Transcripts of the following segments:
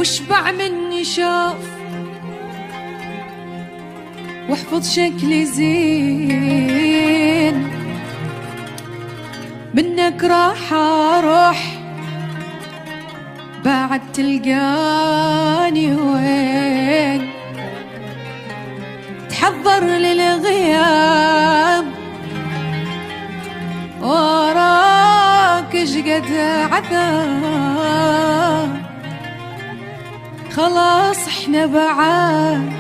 واشبع مني شوف واحفظ شكلي زين، منك راح اروح بعد تلقاني وين، تحضر للغياب وراك اشقد عذاب، خلاص احنا بعاد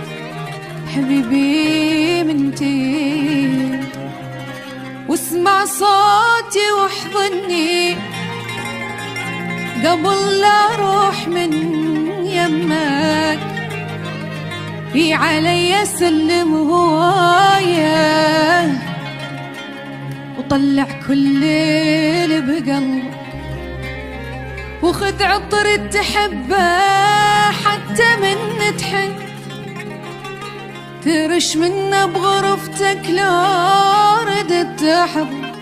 حبيبي منتي، واسمع صوتي واحضني قبل لا اروح من يمك، في علي سلم هوايه وطلع كل اللي بقلبك، وخذ عطر تحبه حتى من تحب، ترش منه بغرفتك لو ردت تحضر،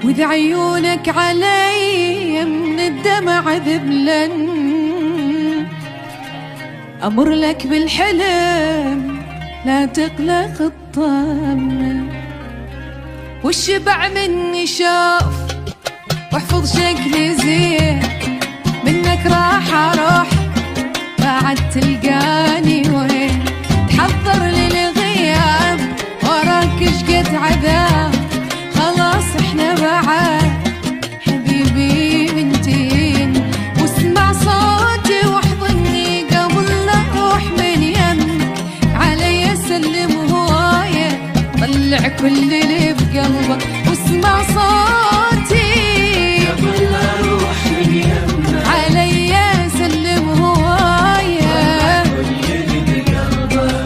واذا عيونك علي من الدمع ذبلن، امر لك بالحلم لا تقلق الطمن، والشبع مني شوف واحفظ شكلي زين، منك راح اروح بعد تلقاني وين، تحضر للغياب وراك اشقد عذاب، خلاص احنا بعاد حبيبي منتين، واسمع صوتي واحضني قبل لا اروح من يمك، علي سلم هوايه طلع كل اللي بقلبك، واسمع صوتي قبل لا اروح من يمك، علي سلم هوايه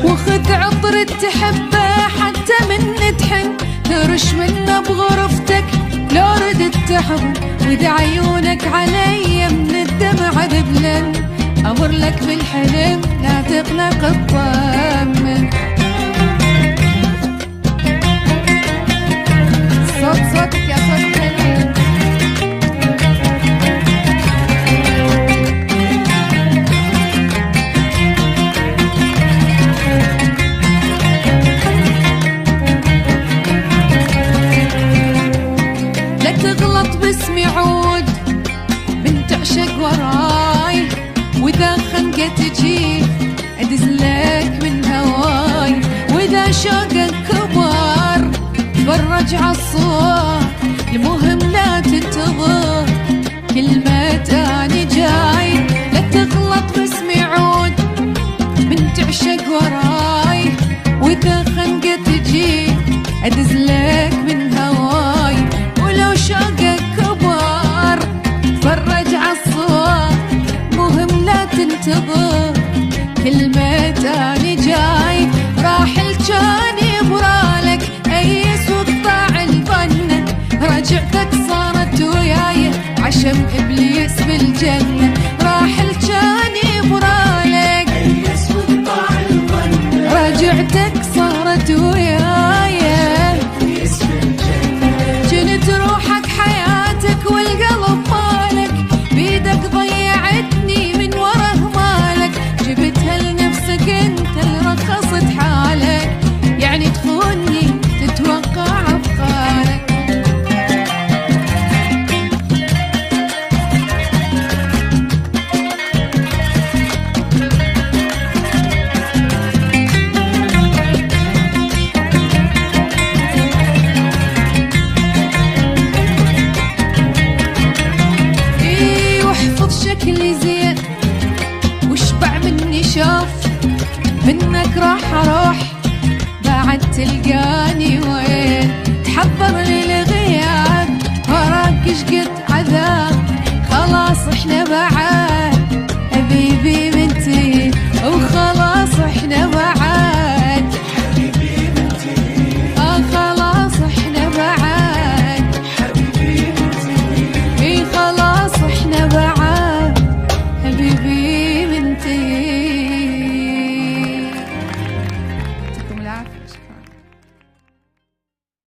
وخذ عطر تحبه حتى من تحن، ترش منه بغرفتك لو ردت تحضر، واذا عيونك علي من الدمع ذبلن، امر لك بالحلم لا تقلق الطمن. صوتك يا صوت حلو، لا تغلط باسمي عود من تعشق وراي، واذا خنقة تجي ادزلك من هواي، واذا شوقك كبر فرج عالصوت، المهم لا تنتظر كلمة اني جاي، لا تغلط باسمي عود من تعشق وراي، واذا خنقة تجي ادزلك من هواي، ولو شوقك كبر فرج عالصوت، مهم لا تنتظر كلمة اني جاي، راح الجاني برالك ايس وقطع الفن، رجعتك صارت وياي عشم ابليس بالجنة، راح الجاني برالك ايس وقطع الفن، رجعتك صارت وياي ابليس بالجنة، جنت روحك حياتك والقلب مالك، بيدك ضيعتني من ورا مالك، جبتها لنفسك انت اللي رخصت حالك، يعني تخوني تتوقع افكارك. شكلي زين واشبع مني شوف، منك راح اروح بعد تلقاني وين، تحضر للغياب وراك اشقد عذاب، خلاص احنا بعاد